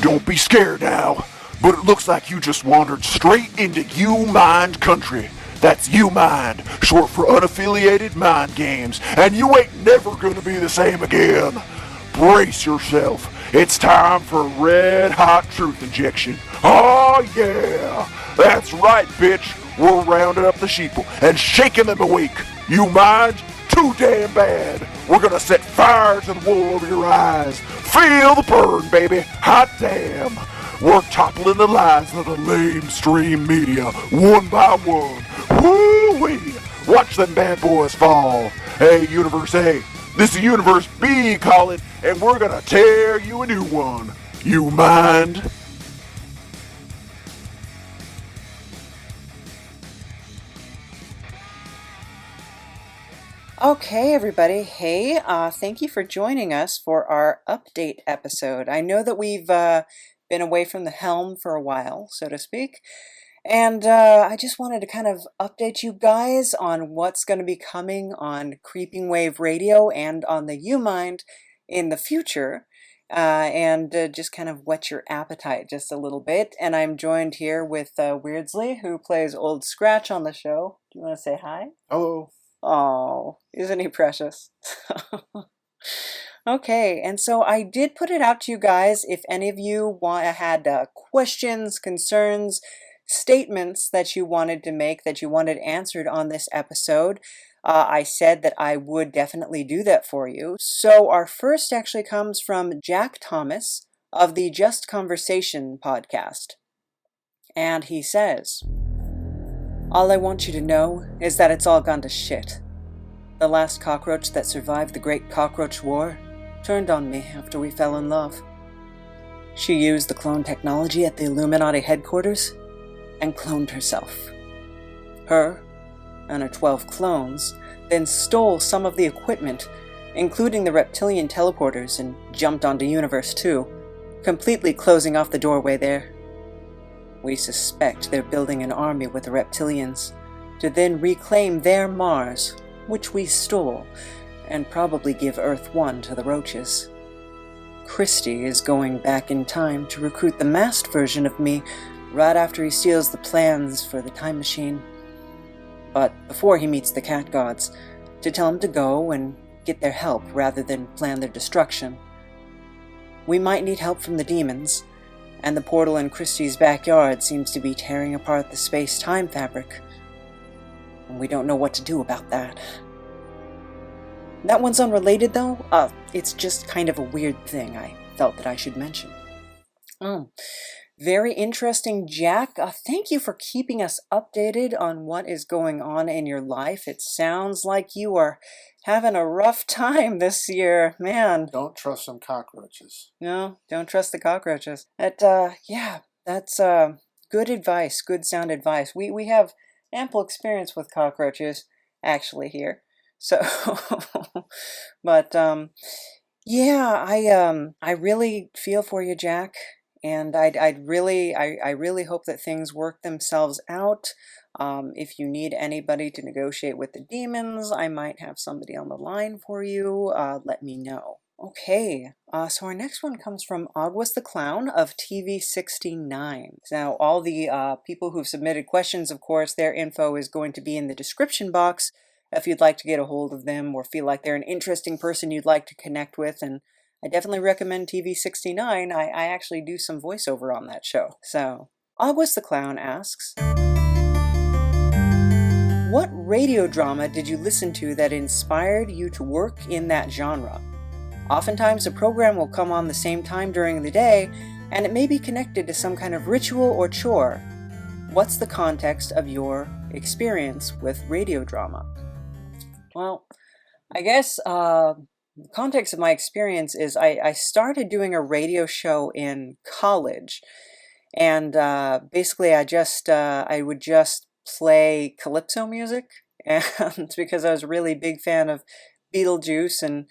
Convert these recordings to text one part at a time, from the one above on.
Don't be scared now, but it looks like you just wandered straight into U-Mind country. That's U-Mind, short for unaffiliated mind games, and you ain't never gonna be the same again. Brace yourself. It's time for a red-hot truth injection. Oh yeah! That's right, bitch. We're rounding up the sheeple and shaking them awake. You mind? Too damn bad. We're gonna set fire to the wool over your eyes. Feel the burn, baby. Hot damn. We're toppling the lies of the lamestream media one by one. Woo-wee! Watch them bad boys fall. Hey, Universe A, this is Universe B calling, and we're gonna tear you a new one. You mind? Okay, everybody. Hey, thank you for joining us for our update episode. I know that we've been away from the helm for a while, so to speak, and I just wanted to kind of update you guys on what's going to be coming on Creeping Wave Radio and on the U-Mind in the future, and just kind of whet your appetite just a little bit. And I'm joined here with Weirdsley, who plays Old Scratch on the show. Do you want to say hi? Hello. Oh, isn't he precious? Okay, and so I did put it out to you guys. If any of you had questions, concerns, statements that you wanted to make, that you wanted answered on this episode, I said that I would definitely do that for you. So our first actually comes from Jack Thomas of the Just Conversation podcast. And he says, "All I want you to know is that it's all gone to shit. The last cockroach that survived the Great Cockroach War turned on me after we fell in love. She used the clone technology at the Illuminati headquarters and cloned herself. Her and her 12 clones then stole some of the equipment, including the reptilian teleporters, and jumped onto Universe 2, completely closing off the doorway there. We suspect they're building an army with the reptilians to then reclaim their Mars, which we stole, and probably give Earth 1 to the roaches. Christie is going back in time to recruit the masked version of me right after he steals the plans for the time machine. But before he meets the cat gods, to tell him to go and get their help rather than plan their destruction. We might need help from the demons, and the portal in Christie's backyard seems to be tearing apart the space-time fabric. And we don't know what to do about that. That one's unrelated, though. It's just kind of a weird thing I felt that I should mention." Oh, very interesting, Jack. Thank you for keeping us updated on what is going on in your life. It sounds like you are having a rough time this year, man. Don't trust some cockroaches. No, don't trust the cockroaches. That's good advice, good sound advice. We have ample experience with cockroaches, actually, here. So, but, yeah, I really feel for you, Jack. And I really hope that things work themselves out. If you need anybody to negotiate with the demons, I might have somebody on the line for you. Let me know. Okay, so our next one comes from Aguas The Clown of TV69. Now, all the people who've submitted questions, of course, their info is going to be in the description box if you'd like to get a hold of them or feel like they're an interesting person you'd like to connect with. And I definitely recommend TV69. I actually do some voiceover on that show. So, Aguas The Clown asks, "What radio drama did you listen to that inspired you to work in that genre? Oftentimes a program will come on the same time during the day, and it may be connected to some kind of ritual or chore. What's the context of your experience with radio drama?" Well, I guess the context of my experience is I started doing a radio show in college, and basically I would just play calypso music, and because I was a really big fan of Beetlejuice, and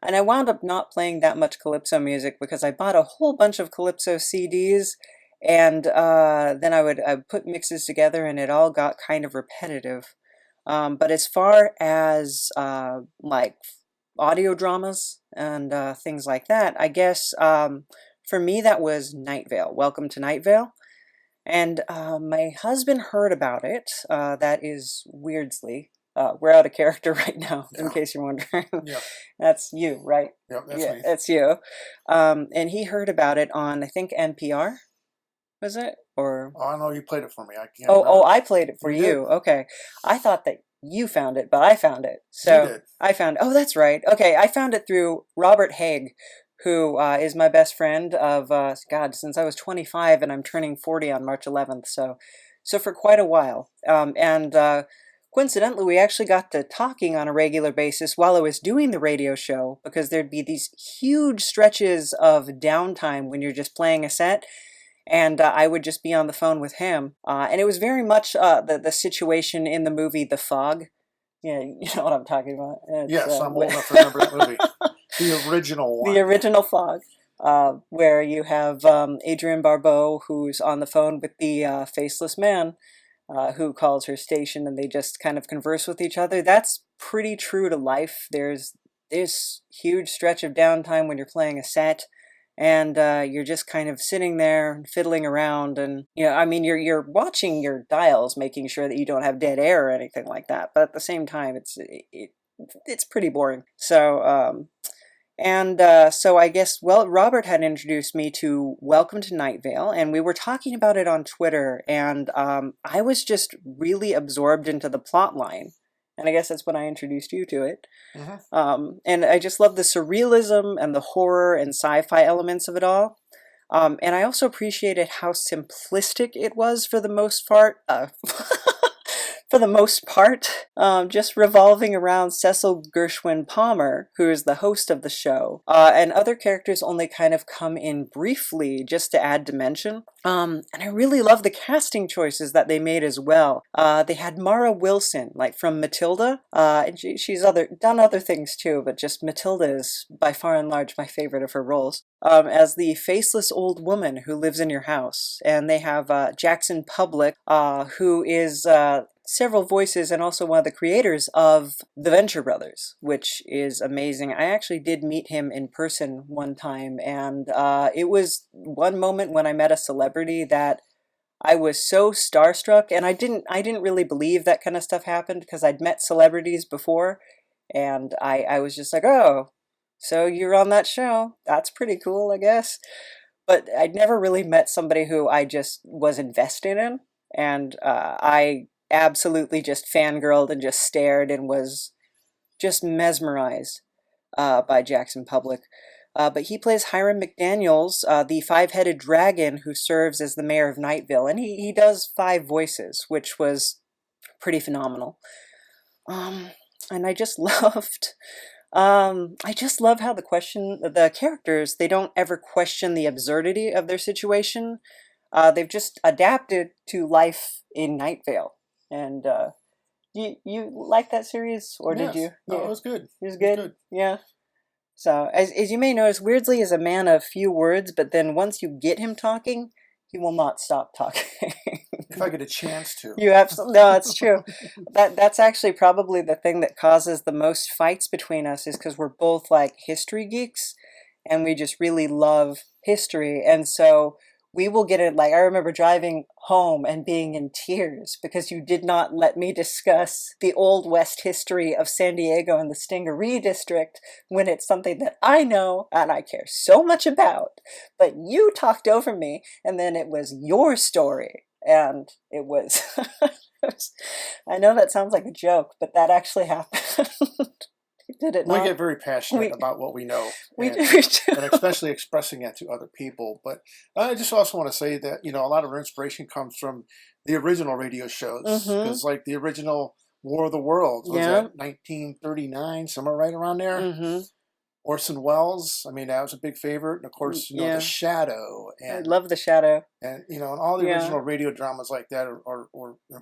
I wound up not playing that much calypso music because I bought a whole bunch of calypso CDs, and then I would put mixes together, and it all got kind of repetitive. But as far as like audio dramas and things like that, I guess For me, that was Night Vale. Welcome to Night Vale. And my husband heard about it. That is Weirdsley. We're out of character right now, in case you're wondering. Yeah. That's you, right? Yeah, that's me. That's you. And he heard about it on, I think, NPR, was it? Or Oh, I know you played it for me. I can't oh, remember. I played it for you. Okay. I thought that you found it, but I found it. So You did. I found, oh, that's right. Okay, I found it through Robert Haig, who is my best friend of, God, since I was 25, and I'm turning 40 on March 11th, so for quite a while. Coincidentally, we actually got to talking on a regular basis while I was doing the radio show, because there'd be these huge stretches of downtime when you're just playing a set, and I would just be on the phone with him. And it was very much the situation in the movie The Fog. Yeah, you know what I'm talking about. Yes, I'm old enough to remember that movie. The original one. The original Fog, where you have Adrienne Barbeau, who's on the phone with the faceless man, who calls her station, and they just kind of converse with each other. That's pretty true to life. There's this huge stretch of downtime when you're playing a set, and you're just kind of sitting there fiddling around, and I mean, you're watching your dials, making sure that you don't have dead air or anything like that. But at the same time, it's pretty boring. So. So I guess, well, Robert had introduced me to Welcome to Night Vale, and we were talking about it on Twitter, and I was just really absorbed into the plot line. And I guess that's when I introduced you to it. And I just love the surrealism and the horror and sci-fi elements of it all. And I also appreciated how simplistic it was for the most part. Just revolving around Cecil Gershwin Palmer, who is the host of the show, and other characters only kind of come in briefly just to add dimension. And I really love the casting choices that they made as well. They had Mara Wilson, like from Matilda, and she's done other things too, but just Matilda is by far and large my favorite of her roles. As the faceless old woman who lives in your house. And they have Jackson Public, who is several voices and also one of the creators of the Venture Brothers, which is amazing. I actually did meet him in person one time, and it was one moment when I met a celebrity that I was so starstruck, and I didn't really believe that kind of stuff happened, because I'd met celebrities before, and I was just like, oh, so you're on that show. That's pretty cool, I guess. But I'd never really met somebody who I just was invested in. And I absolutely just fangirled and just stared and was just mesmerized by Jackson Public. But he plays Hiram McDaniels, the five-headed dragon who serves as the mayor of Night Vale. And he does 5 voices, which was pretty phenomenal. And I just loved... I just love how the characters, they don't ever question the absurdity of their situation. They've just adapted to life in Night Vale. And you like that series, or Yes. did you? No, it was good. It was good? Yeah. So, as you may notice, Weirdsley is a man of few words, but then once you get him talking, he will not stop talking. If I get a chance to. You absolutely, no, it's true. That's actually probably the thing that causes the most fights between us, is because we're both like history geeks, and we just really love history. And so we will get it. Like, I remember driving home and being in tears because you did not let me discuss the Old West history of San Diego and the Stingaree District, when it's something that I know and I care so much about. But you talked over me, and then it was your story. And it was, I know that sounds like a joke, but that actually happened. Did it not? We get very passionate about what we know. We and, do. and especially expressing it to other people. But I just also want to say that, a lot of our inspiration comes from the original radio shows. Because like the original War of the Worlds was that 1939, somewhere right around there. Orson Welles, I mean, that was a big favorite. And of course, The Shadow. And, I love The Shadow. And, and all the original radio dramas like that are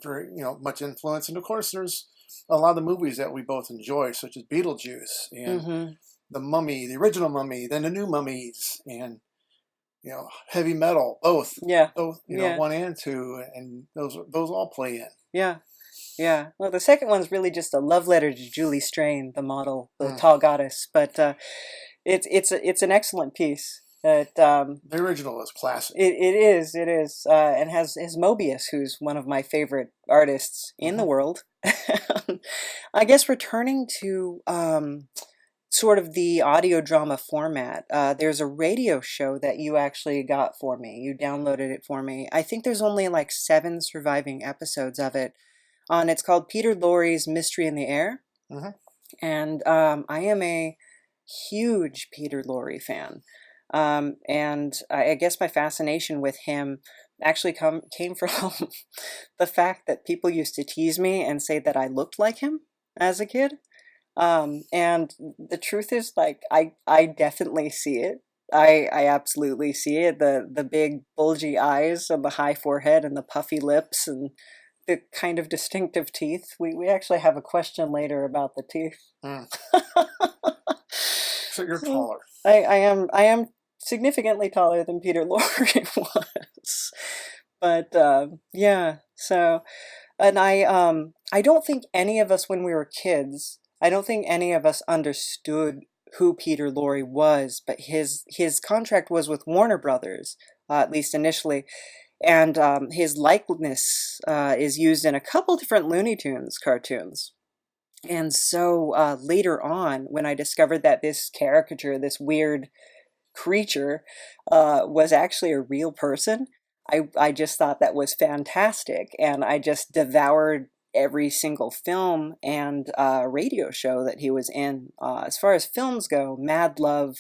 very, much influence. And of course, there's a lot of the movies that we both enjoy, such as Beetlejuice and The Mummy, the original Mummy, then the new Mummies, and, heavy metal, both. Both, 1 and 2, and those all play in. Yeah. Well, the second one's really just a love letter to Julie Strain, the model, the tall goddess. But it's an excellent piece. But The original is classic. It is, and has Mobius, who's one of my favorite artists in the world. I guess returning to sort of the audio drama format, there's a radio show that you actually got for me. You downloaded it for me. I think there's only like 7 surviving episodes of it. It's called Peter Lorre's Mystery in the Air. And I am a huge Peter Lorre fan. And I guess my fascination with him actually came from the fact that people used to tease me and say that I looked like him as a kid. And the truth is, like, I definitely see it. I absolutely see it. The big bulgy eyes and the high forehead and the puffy lips and the kind of distinctive teeth. We actually have a question later about the teeth. So you're taller. I am significantly taller than Peter Lorre was. But yeah, so, and I don't think any of us, when we were kids, I don't think any of us understood who Peter Lorre was, but his contract was with Warner Brothers, at least initially, and his likeness is used in a couple different Looney Tunes cartoons. And so later on, when I discovered that this caricature, this weird creature, was actually a real person, I just thought that was fantastic, and I just devoured every single film and radio show that he was in. As far as films go, Mad Love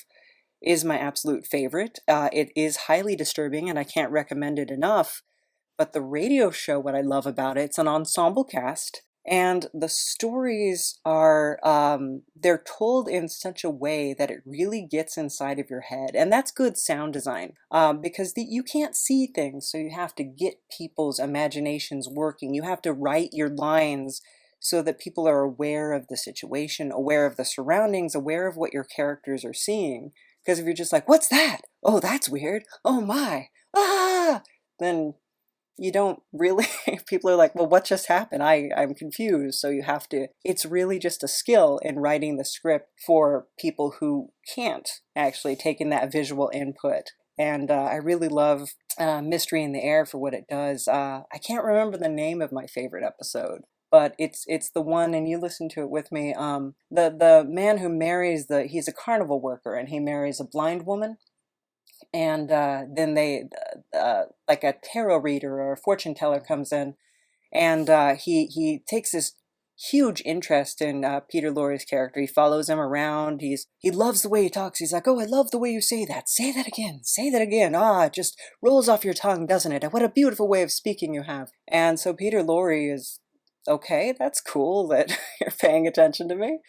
is my absolute favorite. It is highly disturbing, and I can't recommend it enough. But the radio show, what I love about it, it's an ensemble cast, and the stories are, they're told in such a way that it really gets inside of your head. And that's good sound design, because you can't see things, so you have to get people's imaginations working. You have to write your lines so that people are aware of the situation, aware of the surroundings, aware of what your characters are seeing. Because if you're just like, what's that? Oh, that's weird. Oh my. Ah! Then you don't really, people are like, well, what just happened? I'm confused. So you have to, it's really just a skill in writing the script for people who can't actually take in that visual input. And I really love Mystery in the Air for what it does. I can't remember the name of my favorite episode, but it's the one, and you listen to it with me. The man who marries he's a carnival worker, and he marries a blind woman. And then they, like a tarot reader or a fortune teller comes in, and he takes this huge interest in Peter Lorre's character. He follows him around. He loves the way he talks. He's like, oh, I love the way you say that. Say that again. Say that again. Ah, it just rolls off your tongue, doesn't it? What a beautiful way of speaking you have. And so Peter Lorre is, okay, that's cool that you're paying attention to me.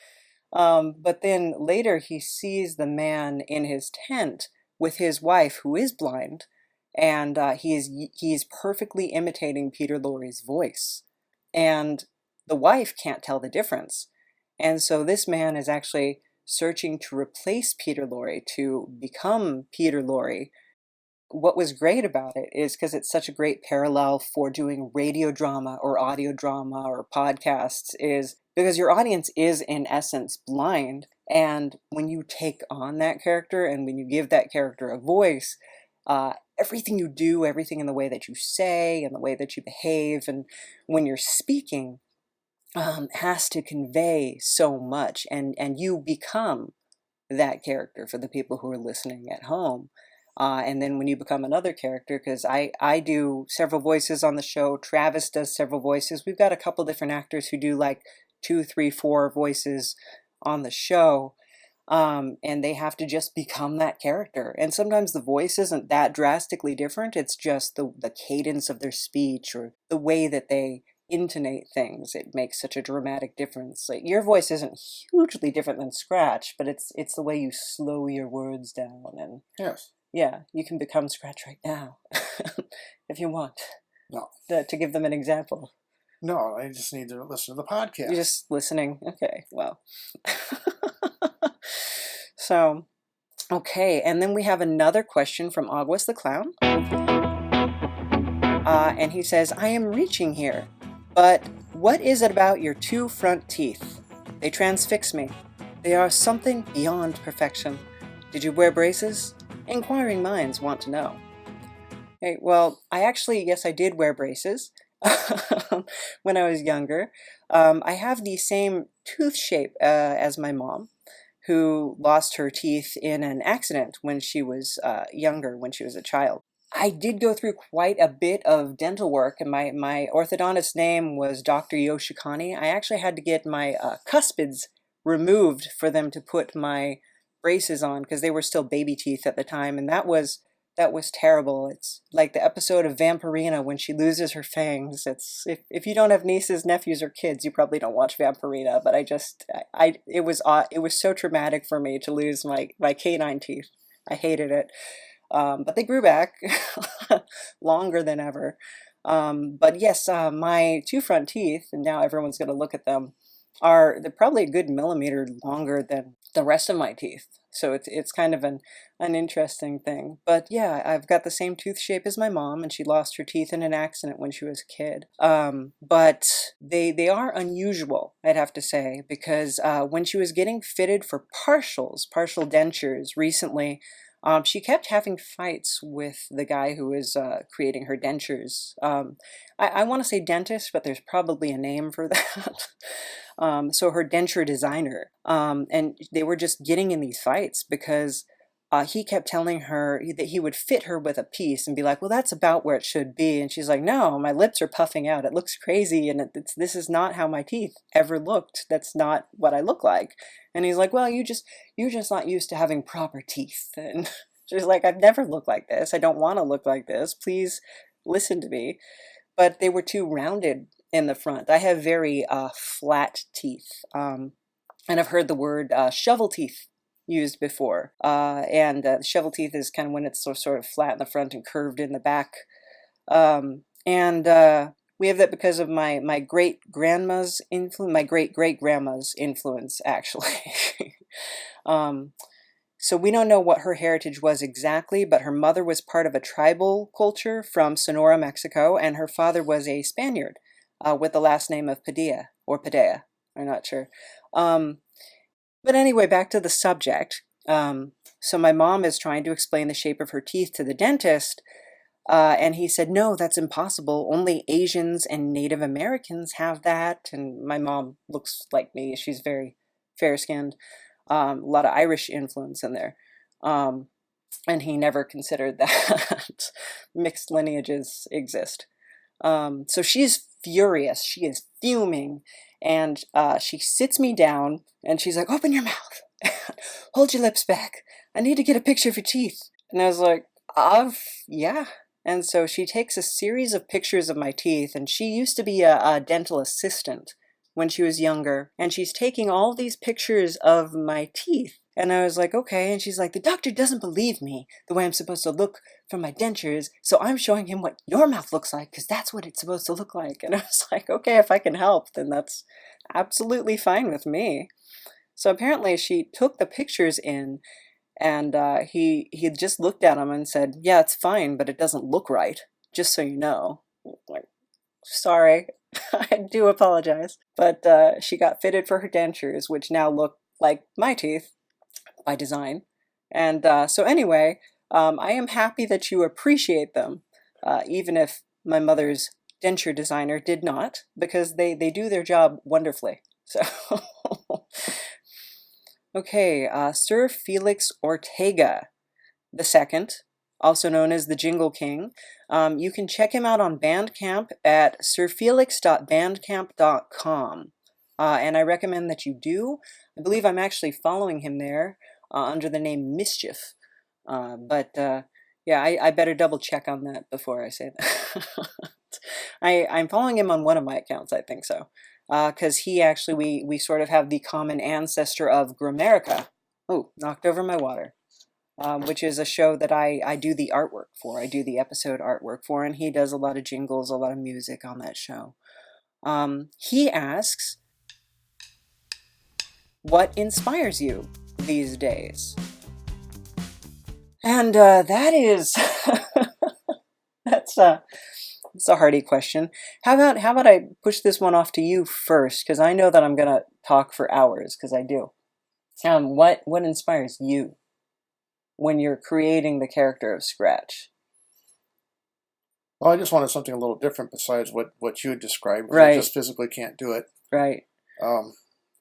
But then later he sees the man in his tent with his wife, who is blind, and he's perfectly imitating Peter Lorre's voice, and the wife can't tell the difference. And so this man is actually searching to replace Peter Lorre, to become Peter Lorre. What was great about it is because it's such a great parallel for doing radio drama or audio drama or podcasts, is because your audience is in essence blind. And when you take on that character and when you give that character a voice, everything you do, everything in the way that you say and the way that you behave and when you're speaking has to convey so much. And you become that character for the people who are listening at home. And then when you become another character, because I do several voices on the show, Travis does several voices. We've got a couple different actors who do like 2, 3, 4 voices on the show, and they have to just become that character. And sometimes the voice isn't that drastically different. It's just the cadence of their speech or the way that they intonate things. It makes such a dramatic difference. Like, your voice isn't hugely different than Scratch, but it's the way you slow your words down. And yes, yeah, you can become Scratch right now if you want. No. To give them an example. No, I just need to listen to the podcast. You're just listening? Okay, well. So, okay, and then we have another question from Aguas the Clown. And he says, I am reaching here, but what is it about your 2 front teeth? They transfix me. They are something beyond perfection. Did you wear braces? Inquiring minds want to know. Okay, well, yes, I did wear braces when I was younger. I have the same tooth shape as my mom, who lost her teeth in an accident when she was younger, when she was a child. I did go through quite a bit of dental work, and my orthodontist name was Dr. Yoshikani. I actually had to get my cuspids removed for them to put my braces on because they were still baby teeth at the time, and that was terrible. It's like the episode of Vampirina when she loses her fangs. It's if you don't have nieces, nephews, or kids, you probably don't watch Vampirina. But it was so traumatic for me to lose my canine teeth. I hated it. But they grew back longer than ever. But yes, my two front teeth, and now everyone's going to look at them, they're probably a good millimeter longer than the rest of my teeth. So it's kind of an interesting thing. But yeah, I've got the same tooth shape as my mom, and she lost her teeth in an accident when she was a kid. But they are unusual, I'd have to say, because when she was getting fitted for partial dentures recently, she kept having fights with the guy who was creating her dentures. I want to say dentist, but there's probably a name for that. So her denture designer. And they were just getting in these fights because he kept telling her that he would fit her with a piece and be like, well, that's about where it should be. And she's like, no, my lips are puffing out. It looks crazy. And this is not how my teeth ever looked. That's not what I look like. And he's like, well, you're just not used to having proper teeth. And she's like, I've never looked like this. I don't want to look like this. Please listen to me. But they were too rounded in the front. I have very flat teeth. And I've heard the word shovel teeth used before. And shovel teeth is kind of when it's sort of flat in the front and curved in the back. We have that because of my great grandma's influence, my great great grandma's influence, actually. So we don't know what her heritage was exactly, but her mother was part of a tribal culture from Sonora, Mexico, and her father was a Spaniard with the last name of Padilla, or Padilla, I'm not sure. But anyway, back to the subject. So my mom is trying to explain the shape of her teeth to the dentist, and he said, no, that's impossible. Only Asians and Native Americans have that. And my mom looks like me. She's very fair-skinned. A lot of Irish influence in there. And he never considered that mixed lineages exist. So she's furious. She is fuming. And she sits me down and she's like, open your mouth. Hold your lips back. I need to get a picture of your teeth. And I was like, yeah. And so she takes a series of pictures of my teeth, and she used to be a dental assistant when she was younger, and she's taking all these pictures of my teeth. And I was like, okay. And she's like, the doctor doesn't believe me the way I'm supposed to look from my dentures, so I'm showing him what your mouth looks like, because that's what it's supposed to look like. And I was like, okay, if I can help, then that's absolutely fine with me. So apparently she took the pictures in, and he just looked at them and said, yeah, it's fine, but it doesn't look right, just so you know. Like, sorry. I do apologize. But she got fitted for her dentures, which now look like my teeth by design. And so anyway, I am happy that you appreciate them, even if my mother's denture designer did not, because they do their job wonderfully. So, okay, Sir Felix Ortega II, also known as the Jingle King. You can check him out on Bandcamp at sirfelix.bandcamp.com. And I recommend that you do. I believe I'm actually following him there under the name Mischief. Yeah, I better double check on that before I say that. I'm following him on one of my accounts, I think so. Because he actually, we sort of have the common ancestor of Grammarica. Oh, knocked over my water. Which is a show that I do the artwork for. I do the episode artwork for, and he does a lot of jingles, a lot of music on that show. He asks, what inspires you these days? And that is, it's a hearty question. How about I push this one off to you first, because I know that I'm gonna talk for hours, because I do. What inspires you? when you're creating the character of scratch? Well, I just wanted something a little different besides what you had described. Right. I just physically can't do it. Right.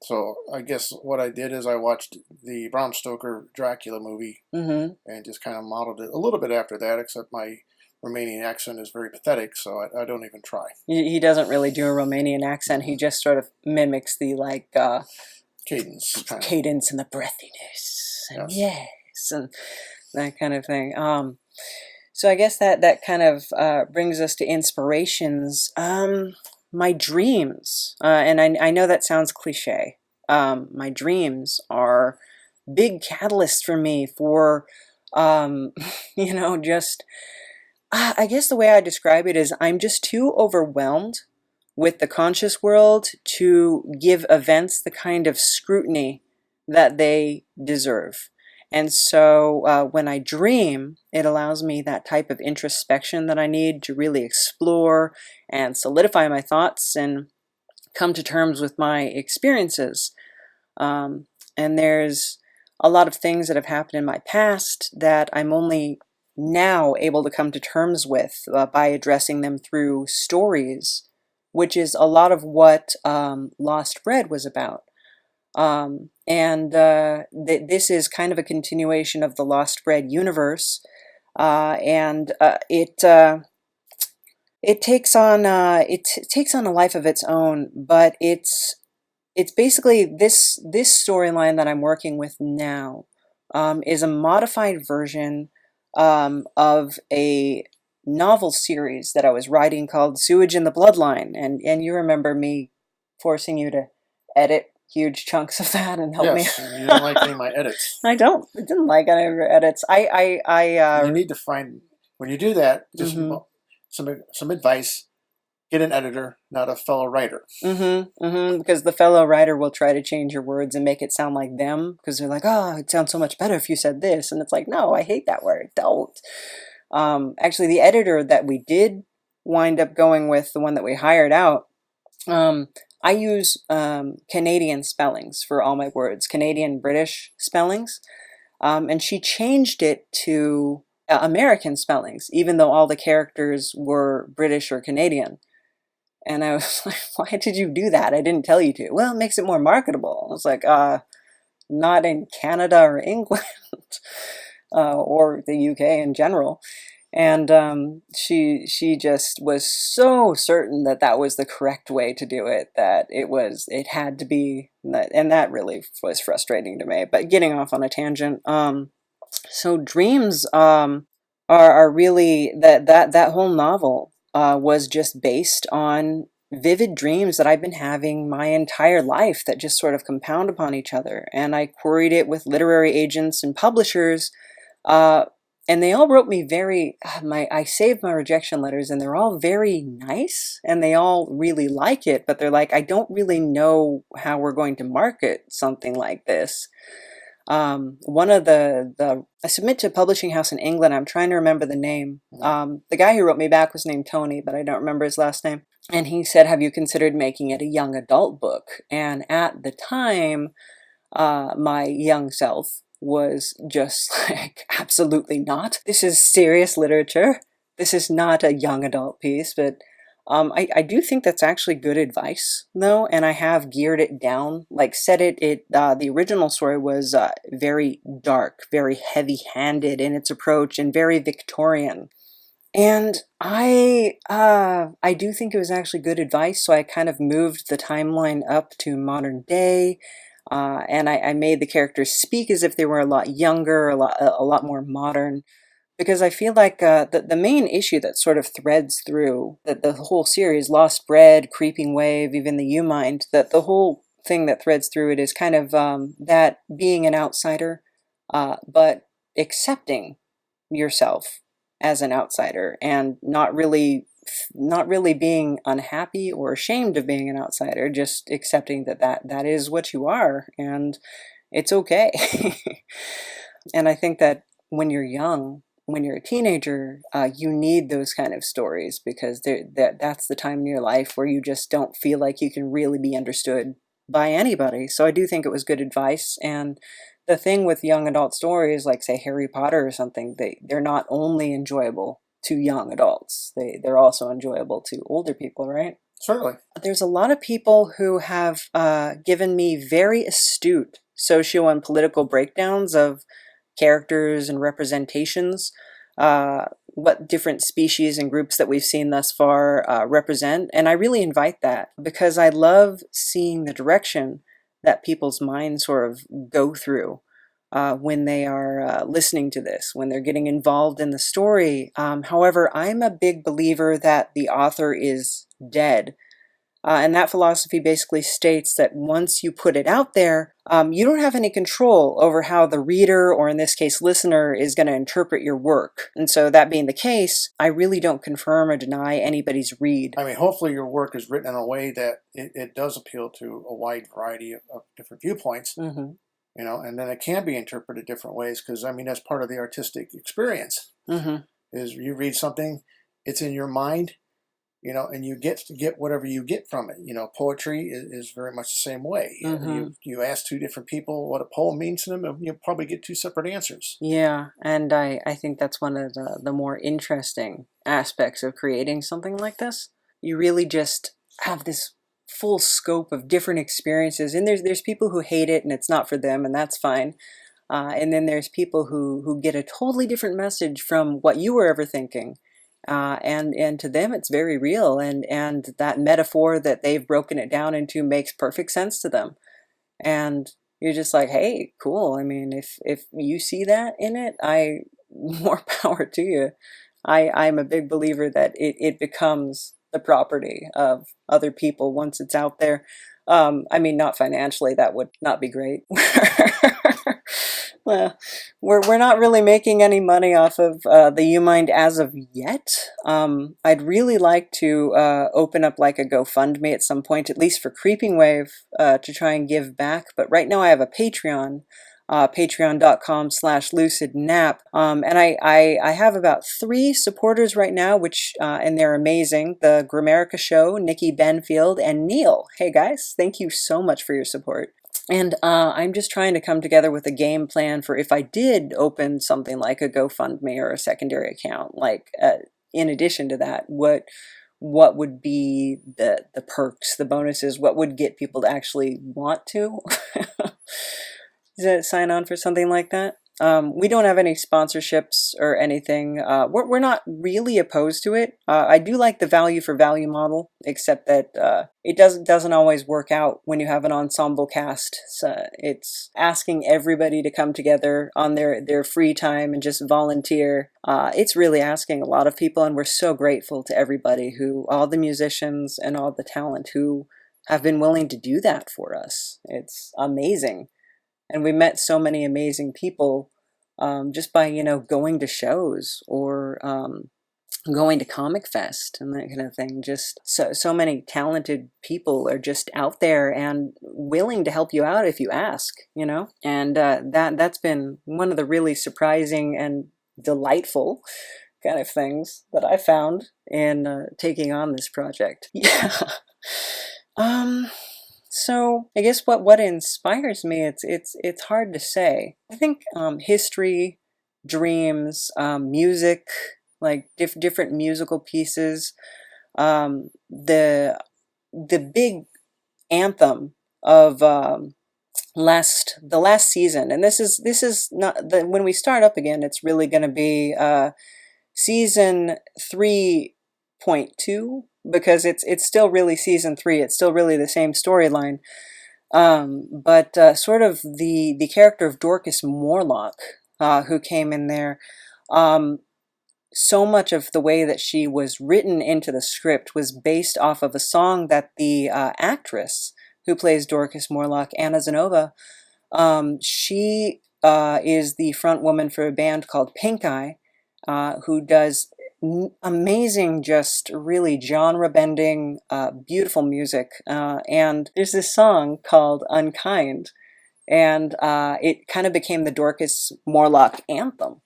So I guess what I did is I watched the Bram Stoker Dracula movie and just kind of modeled it a little bit after that, except my Romanian accent is very pathetic, so I don't even try. He doesn't really do a Romanian accent. He just sort of mimics the cadence and the breathiness, and yes, and that kind of thing. So I guess that kind of brings us to inspirations. My dreams, and I know that sounds cliche. My dreams are big catalysts for me for, just, I guess the way I describe it is I'm just too overwhelmed with the conscious world to give events the kind of scrutiny that they deserve. And so when I dream, it allows me that type of introspection that I need to really explore and solidify my thoughts and come to terms with my experiences. And there's a lot of things that have happened in my past that I'm only now able to come to terms with by addressing them through stories, which is a lot of what Lost Bread was about. This is kind of a continuation of the Lost Bread universe, it takes on a life of its own. But it's basically this storyline that I'm working with now is a modified version of a novel series that I was writing called Sewage in the Bloodline, and you remember me forcing you to edit huge chunks of that and help me. Yes, you don't like any of my edits. I didn't like any of your edits. You need to find, when you do that, just some advice. Get an editor, not a fellow writer. Because the fellow writer will try to change your words and make it sound like them, because they're like, oh, it sounds so much better if you said this. And it's like, no, I hate that word. Don't. Actually, the editor that we did wind up going with, the one that we hired out, I use Canadian spellings for all my words, Canadian British spellings, and she changed it to American spellings, even though all the characters were British or Canadian. And I was like, why did you do that? I didn't tell you to. Well, it makes it more marketable. I was like, not in Canada or England or the UK in general. And she just was so certain that that was the correct way to do it, that it had to be, and that really was frustrating to me. But getting off on a tangent, so dreams are really, that whole novel was just based on vivid dreams that I've been having my entire life that just sort of compound upon each other. And I queried it with literary agents and publishers, and they all wrote me I saved my rejection letters, and they're all very nice, and they all really like it, but they're like, I don't really know how we're going to market something like this. One of I submit to a publishing house in England. I'm trying to remember the name. The guy who wrote me back was named Tony, but I don't remember his last name. And he said, have you considered making it a young adult book? And at the time, my young self was just like, absolutely not. This is serious literature. This is not a young adult piece, but I do think that's actually good advice, though, and I have geared it down. Like, the original story was very dark, very heavy-handed in its approach, and very Victorian. And I do think it was actually good advice, so I kind of moved the timeline up to modern day, and I made the characters speak as if they were a lot younger, a lot more modern. Because I feel like the main issue that sort of threads through the whole series, Lost Bread, Creeping Wave, even the U-Mind, that the whole thing that threads through it is kind of that being an outsider, but accepting yourself as an outsider, and not really being unhappy or ashamed of being an outsider, just accepting that is what you are, and it's okay. And I think that when you're young, when you're a teenager, you need those kind of stories, because that's the time in your life where you just don't feel like you can really be understood by anybody. So I do think it was good advice. And the thing with young adult stories, like say Harry Potter or something, they're not only enjoyable to young adults, they're also enjoyable to older people, right? Certainly. There's a lot of people who have given me very astute socio and political breakdowns of characters and representations, what different species and groups that we've seen thus far represent. And I really invite that because I love seeing the direction that people's minds sort of go through when they are listening to this, when they're getting involved in the story. However, I'm a big believer that the author is dead. And that philosophy basically states that once you put it out there, you don't have any control over how the reader, or in this case, listener, is going to interpret your work. And so that being the case, I really don't confirm or deny anybody's read. I mean, hopefully your work is written in a way that it does appeal to a wide variety of different viewpoints, Mm-hmm. you know, and then it can be interpreted different ways because, I mean, that's part of the artistic experience. Mm-hmm. Is you read something, it's in your mind, you know, and you get whatever you get from it. You know, poetry is very much the same way. Mm-hmm. You ask two different people what a poem means to them, and you'll probably get two separate answers. Yeah, and I think that's one of the more interesting aspects of creating something like this. You really just have this full scope of different experiences, and there's people who hate it and it's not for them, and that's fine. And then there's people who get a totally different message from what you were ever thinking. And to them it's very real, and that metaphor that they've broken it down into makes perfect sense to them. And you're just like, hey, cool. I mean, if you see that in it, more power to you. I'm a big believer that it becomes the property of other people once it's out there. I mean, not financially, that would not be great. Well, we're not really making any money off of the UMind as of yet. I'd really like to open up like a GoFundMe at some point, at least for Creeping Wave, to try and give back. But right now I have a Patreon, patreon.com/lucidnap. And I have about 3 supporters right now, which and they're amazing. The Grammarica Show, Nikki Benfield, and Neil. Hey guys, thank you so much for your support. And I'm just trying to come together with a game plan for if I did open something like a GoFundMe or a secondary account, like in addition to that, what would be the perks, the bonuses, what would get people to actually want to sign on for something like that. We don't have any sponsorships or anything. We're not really opposed to it. I do like the value for value model, except that it doesn't always work out when you have an ensemble cast. So it's asking everybody to come together on their free time and just volunteer. It's really asking a lot of people, and we're so grateful to everybody all the musicians and all the talent who have been willing to do that for us. It's amazing. And we met so many amazing people just by, going to shows or going to Comic Fest and that kind of thing. Just so many talented people are just out there and willing to help you out if you ask, And that's been one of the really surprising and delightful kind of things that I found in taking on this project. Yeah. So I guess what inspires me, it's hard to say. I think history, dreams, music, like different musical pieces. The big anthem of the last season, and this is not when we start up again. It's really going to be season 3.2. Because it's still really season 3. It's still really the same storyline. But sort of the character of Dorcas Morlock, who came in there, so much of the way that she was written into the script was based off of a song that the actress who plays Dorcas Morlock, Anna Zanova, she is the front woman for a band called Pink Eye, who does amazing, just really genre-bending, beautiful music. And there's this song called Unkind, and it kind of became the Dorcas Morlock anthem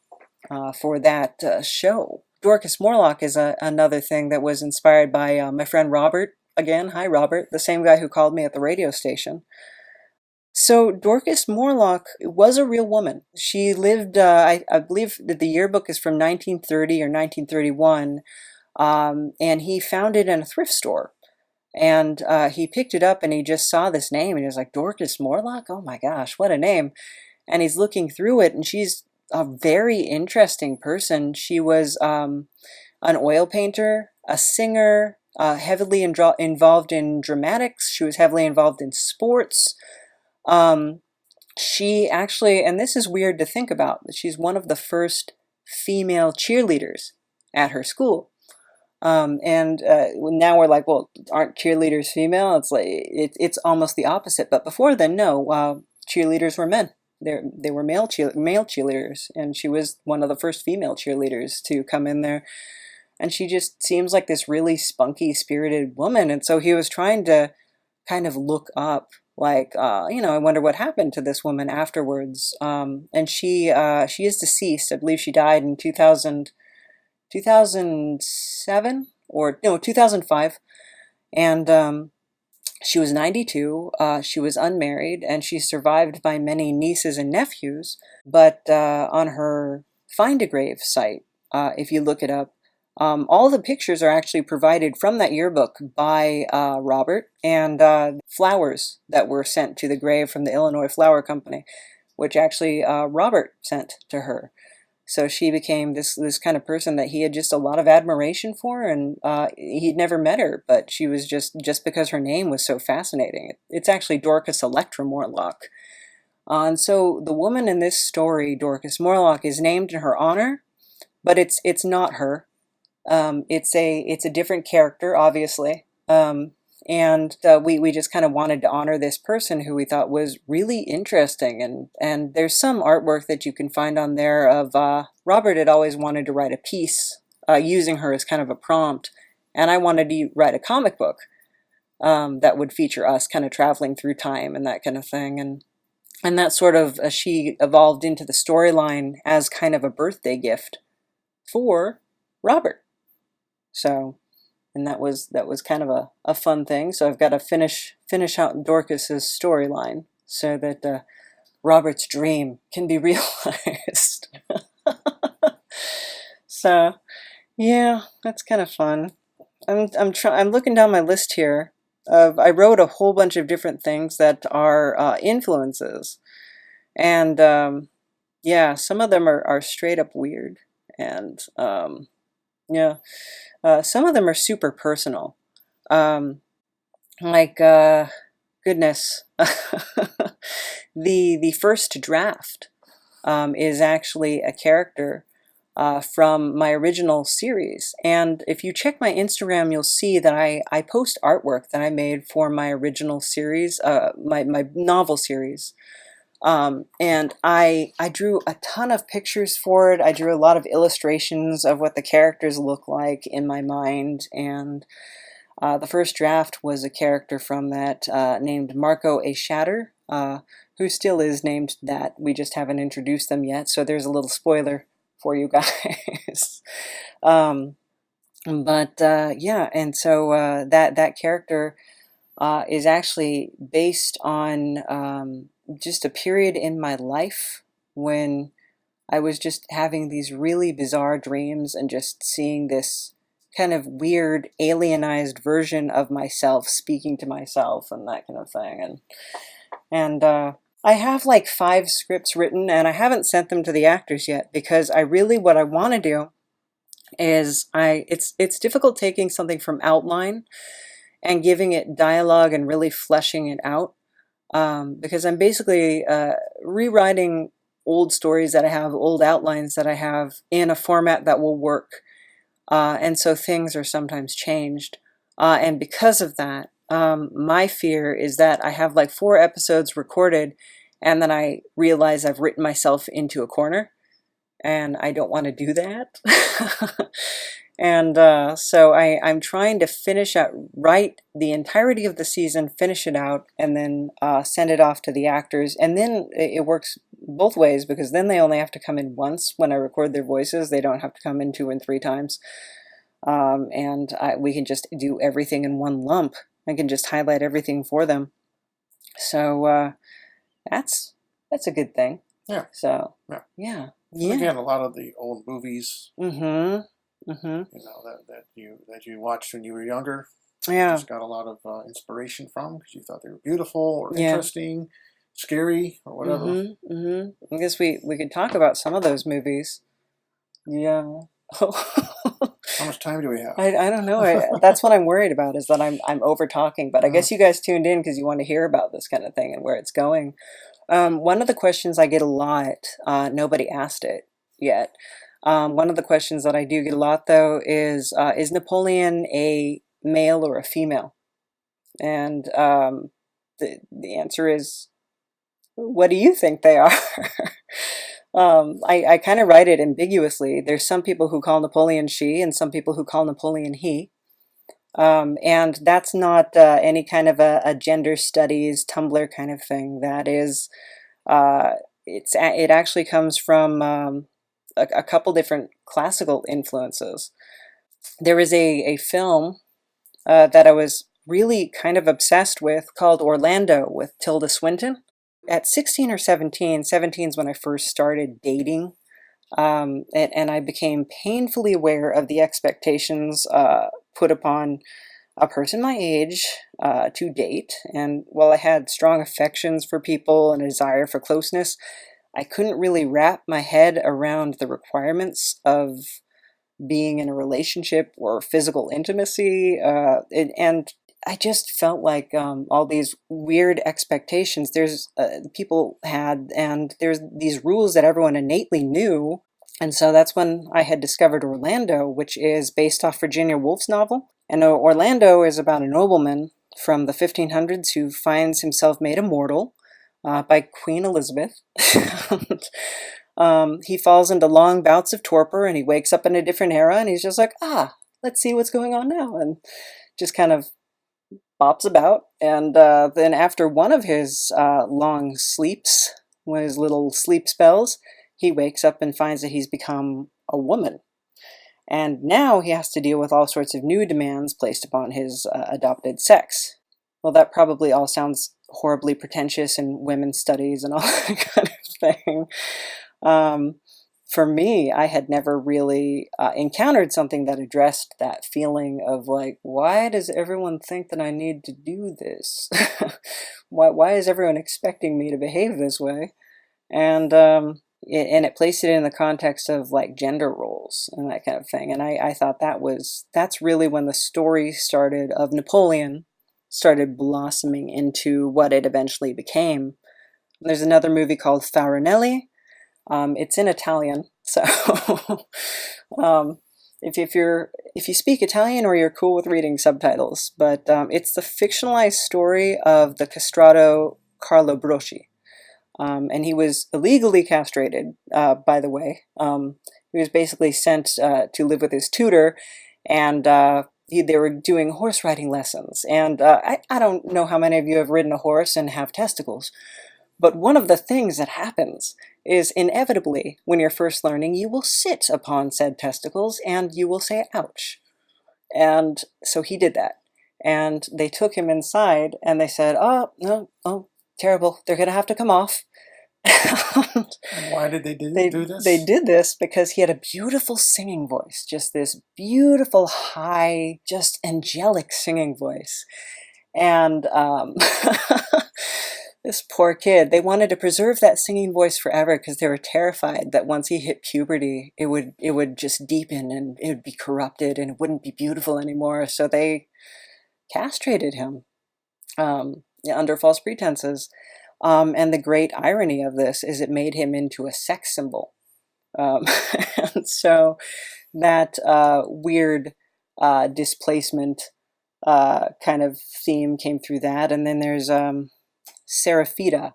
for that show. Dorcas Morlock is another thing that was inspired by my friend Robert, again, hi Robert, the same guy who called me at the radio station. So Dorcas Morlock was a real woman. She lived, I believe that the yearbook is from 1930 or 1931, and he found it in a thrift store. And he picked it up and he just saw this name and he was like, Dorcas Morlock? Oh my gosh, what a name. And he's looking through it and she's a very interesting person. She was an oil painter, a singer, heavily involved in dramatics. She was heavily involved in sports. She actually, and this is weird to think about, but she's one of the first female cheerleaders at her school. And now we're like, well, aren't cheerleaders female? It's like it's almost the opposite. But before then, no, cheerleaders were men. They were male cheerleaders, and she was one of the first female cheerleaders to come in there. And she just seems like this really spunky, spirited woman. And so he was trying to kind of look up, like, I wonder what happened to this woman afterwards. And she is deceased. I believe she died in 2007 or no, 2005. And she was 92. She was unmarried, and she's survived by many nieces and nephews. But on her Find a Grave site, if you look it up, all the pictures are actually provided from that yearbook by Robert, and flowers that were sent to the grave from the Illinois Flower Company, which actually Robert sent to her. So she became this kind of person that he had just a lot of admiration for, and he'd never met her, but she was just because her name was so fascinating. It's actually Dorcas Electra Morlock. And so the woman in this story, Dorcas Morlock, is named in her honor, but it's not her. It's a different character, obviously. And we just kind of wanted to honor this person who we thought was really interesting. And there's some artwork that you can find on there of Robert had always wanted to write a piece using her as kind of a prompt. And I wanted to write a comic book that would feature us kind of traveling through time and that kind of thing. And that sort of, she evolved into the storyline as kind of a birthday gift for Robert. So... and that was kind of a fun thing. So I've got to finish out Dorcas's storyline so that Robert's dream can be realized. So yeah, that's kind of fun. I'm looking down my list here. I wrote a whole bunch of different things that are influences, and yeah, some of them are straight up weird, and yeah. Some of them are super personal. Goodness. The first draft is actually a character from my original series. And if you check my Instagram, you'll see that I post artwork that I made for my original series, my novel series. And I drew a ton of pictures for it. I drew a lot of illustrations of what the characters look like in my mind. And the first draft was a character from that named Marco A. Shatter, who still is named that. We just haven't introduced them yet, so there's a little spoiler for you guys. Yeah, and so that character is actually based on just a period in my life when I was just having these really bizarre dreams and just seeing this kind of weird alienized version of myself speaking to myself and that kind of thing. And I have like 5 scripts written, and I haven't sent them to the actors yet because what I want to do is it's difficult taking something from outline and giving it dialogue and really fleshing it out. Because I'm basically rewriting old stories that I have, old outlines that I have in a format that will work. And so things are sometimes changed. And because of that, my fear is that I have like 4 episodes recorded and then I realize I've written myself into a corner. And I don't want to do that. And so I'm trying to write the entirety of the season, finish it out, and then send it off to the actors. And then it works both ways, because then they only have to come in once when I record their voices. They don't have to come in 2 and 3 times. and we can just do everything in one lump. I can just highlight everything for them. So that's a good thing. Yeah. So yeah. And again, a lot of the old movies, that you watched when you were younger, yeah, just got a lot of inspiration from because you thought they were beautiful or interesting, scary or whatever. I guess we could talk about some of those movies. Yeah. How much time do we have? I don't know. That's what I'm worried about, is that I'm over talking. But I guess you guys tuned in because you want to hear about this kind of thing and where it's going. One of the questions I get a lot, nobody asked it yet. One of the questions that I do get a lot, though, is Napoleon a male or a female? And the answer is, what do you think they are? I kind of write it ambiguously. There's some people who call Napoleon she and some people who call Napoleon he. And that's not any kind of a gender studies Tumblr kind of thing. That is, it actually comes from a couple different classical influences. There is a film that I was really kind of obsessed with called Orlando with Tilda Swinton. At 16 or 17, 17 is when I first started dating, and I became painfully aware of the expectations put upon a person my age to date. And while I had strong affections for people and a desire for closeness, I couldn't really wrap my head around the requirements of being in a relationship or physical intimacy, and I just felt like all these weird expectations people had, and there's these rules that everyone innately knew. And so that's when I had discovered Orlando, which is based off Virginia Woolf's novel. And Orlando is about a nobleman from the 1500s who finds himself made immortal by Queen Elizabeth. He falls into long bouts of torpor, and he wakes up in a different era, and he's just like, let's see what's going on now, and just kind of bops about. And then after one of his long sleeps, one of his little sleep spells, he wakes up and finds that he's become a woman. And now he has to deal with all sorts of new demands placed upon his adopted sex. Well, that probably all sounds horribly pretentious in women's studies and all that kind of thing. For me, I had never really encountered something that addressed that feeling of like, why does everyone think that I need to do this? Why is everyone expecting me to behave this way? And it placed it in the context of like gender roles and that kind of thing. And I thought that's really when the story started of Napoleon started blossoming into what it eventually became. There's another movie called Farinelli. It's in Italian, so if you speak Italian, or you're cool with reading subtitles, but it's the fictionalized story of the castrato Carlo Broschi, and he was illegally castrated. By the way, he was basically sent to live with his tutor, and they were doing horse riding lessons. And I don't know how many of you have ridden a horse and have testicles. But one of the things that happens is inevitably, when you're first learning, you will sit upon said testicles and you will say, ouch. And so he did that. And they took him inside and they said, oh, no, oh, terrible. They're going to have to come off. Why did they do this? They did this because he had a beautiful singing voice, just this beautiful, high, just angelic singing voice. And this poor kid, they wanted to preserve that singing voice forever because they were terrified that once he hit puberty, it would just deepen and it would be corrupted and it wouldn't be beautiful anymore. So they castrated him under false pretenses. And the great irony of this is it made him into a sex symbol. And so that weird displacement kind of theme came through that. And then there's Seraphita.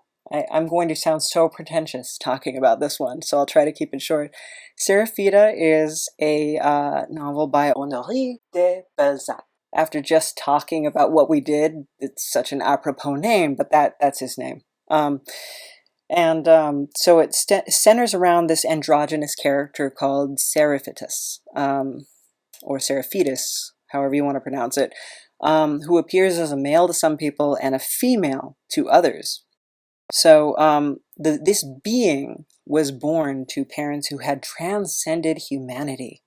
I'm going to sound so pretentious talking about this one, so I'll try to keep it short. Seraphita is a novel by Honoré de Balzac. After just talking about what we did, it's such an apropos name, but that's his name. So it centers around this androgynous character called Seraphitus. or Seraphitis, however you want to pronounce it, who appears as a male to some people and a female to others. So this being was born to parents who had transcended humanity.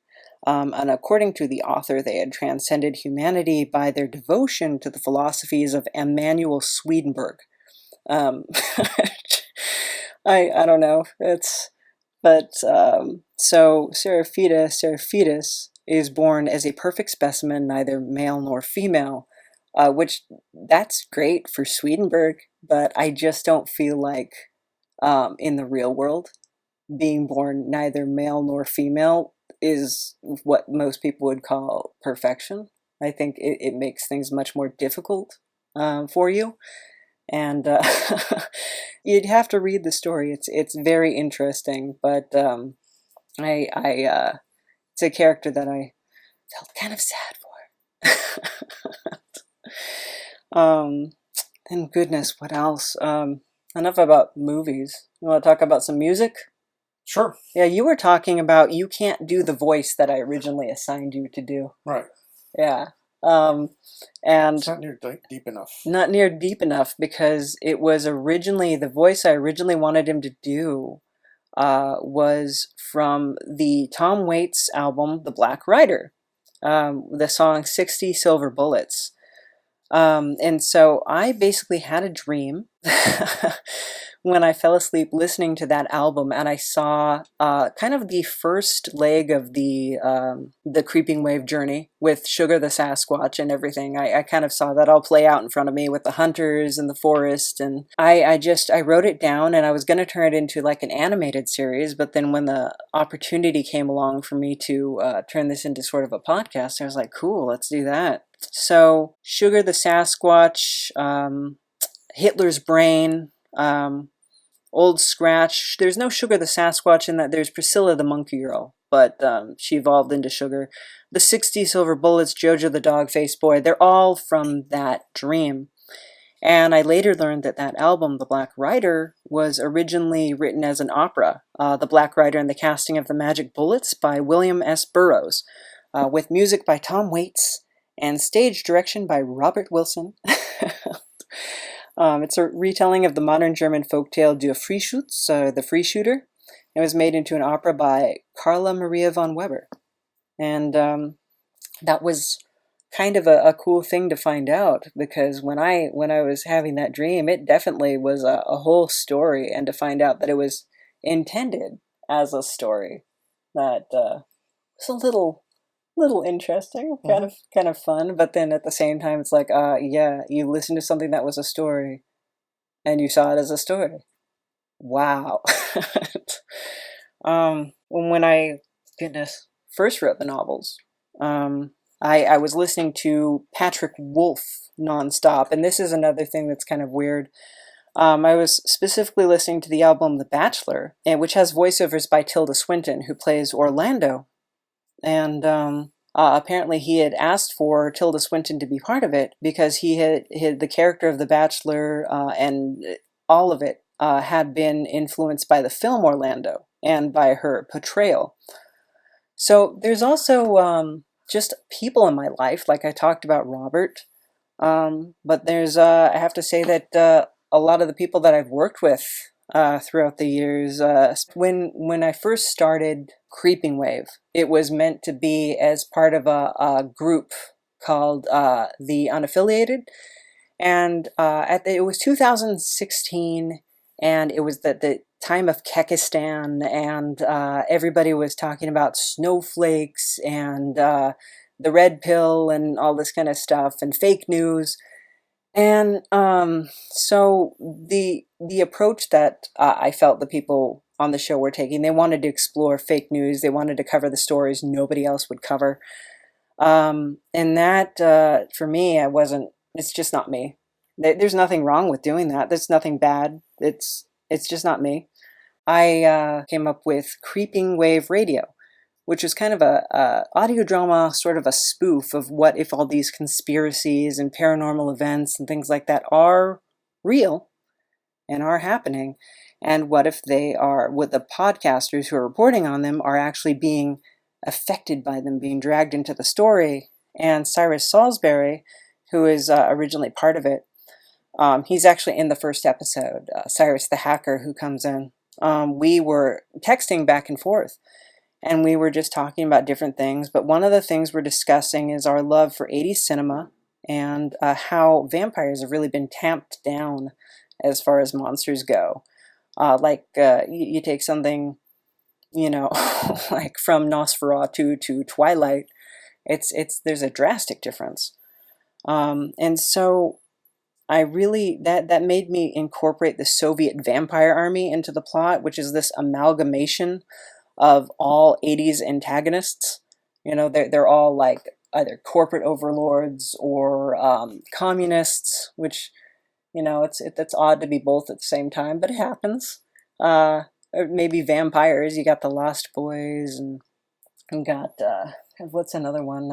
And according to the author, they had transcended humanity by their devotion to the philosophies of Emanuel Swedenborg. I don't know. So Seraphitis is born as a perfect specimen, neither male nor female, which that's great for Swedenborg, but I just don't feel like in the real world, being born neither male nor female is what most people would call perfection. I think it makes things much more difficult for you. And you'd have to read the story. It's very interesting, but it's a character that I felt kind of sad for. And goodness, what else? Enough about movies. You want to talk about some music? Sure. Yeah, you were talking about you can't do the voice that I originally assigned you to do. Right. Yeah. And it's not near deep enough. Not near deep enough, because it was originally, the voice I originally wanted him to do was from the Tom Waits album, The Black Rider, the song 60 Silver Bullets. And so I basically had a dream when I fell asleep listening to that album, and I saw kind of the first leg of the Creeping Wave journey with Sugar the Sasquatch and everything. I kind of saw that all play out in front of me with the hunters and the forest, and I wrote it down, and I was going to turn it into like an animated series, but then when the opportunity came along for me to turn this into sort of a podcast, I was like, cool, let's do that. So Sugar the Sasquatch, Hitler's Brain, Old Scratch. There's no Sugar the Sasquatch in that. There's Priscilla the Monkey Girl, but she evolved into Sugar. The 60 Silver Bullets, Jojo the Dog-Faced Boy, they're all from that dream. And I later learned that that album, The Black Rider, was originally written as an opera, The Black Rider and the Casting of the Magic Bullets by William S. Burroughs, with music by Tom Waits and stage direction by Robert Wilson. It's a retelling of the modern German folktale Der Freischütz, the Free Shooter. It was made into an opera by Carla Maria von Weber. And that was kind of a cool thing to find out, because when I was having that dream, it definitely was a whole story, and to find out that it was intended as a story, that was a little interesting, kind of fun, but then at the same time it's like, yeah, you listened to something that was a story and you saw it as a story. Wow. When I first wrote the novels, I was listening to Patrick Wolfe nonstop, and this is another thing that's kind of weird. I was specifically listening to the album The Bachelor, which has voiceovers by Tilda Swinton, who plays Orlando. And apparently he had asked for Tilda Swinton to be part of it because he had the character of The Bachelor and all of it had been influenced by the film Orlando and by her portrayal. So there's also just people in my life, like I talked about Robert, but there's I have to say that a lot of the people that I've worked with throughout the years, when I first started Creeping Wave, it was meant to be as part of a group called The Unaffiliated, and it was 2016, and it was the time of Kekistan, and everybody was talking about snowflakes and the red pill and all this kind of stuff and fake news. And so the approach that I felt the people on the show were taking, they wanted to explore fake news. They wanted to cover the stories nobody else would cover. And that, for me, it's just not me. There's nothing wrong with doing that. There's nothing bad. It's just not me. I came up with Creeping Wave Radio, which is kind of a audio drama, sort of a spoof of what if all these conspiracies and paranormal events and things like that are real and are happening, and what if the podcasters who are reporting on them are actually being affected by them, being dragged into the story. And Cyrus Salisbury, who is originally part of it, he's actually in the first episode, Cyrus the hacker who comes in. We were texting back and forth, and we were just talking about different things. But one of the things we're discussing is our love for 80s cinema and how vampires have really been tamped down as far as monsters go. You take something, like from Nosferatu to Twilight, there's a drastic difference. And so I really, that made me incorporate the Soviet vampire army into the plot, which is this amalgamation of all 80s antagonists. They're all like either corporate overlords or communists, which, it's odd to be both at the same time, but it happens. Or maybe vampires. You got the Lost Boys, and you got, what's another one?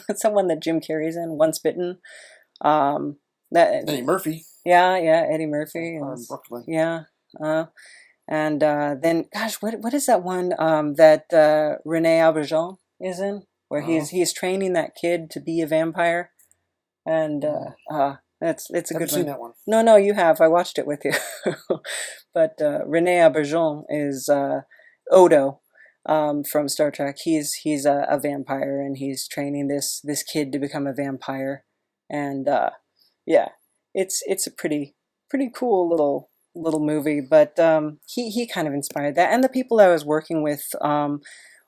It's the one that Jim Carrey's in, Once Bitten. Eddie Murphy. Yeah, Eddie Murphy. Brooklyn. Yeah. And then, gosh, what is that one that Rene Auberjonois is in, where he's training that kid to be a vampire, and it's a good one. Haven't seen that one. No, you have. I watched it with you. But Rene Auberjonois is Odo from Star Trek. He's a vampire, and he's training this kid to become a vampire, and it's a pretty cool little movie. But he kind of inspired that, and the people I was working with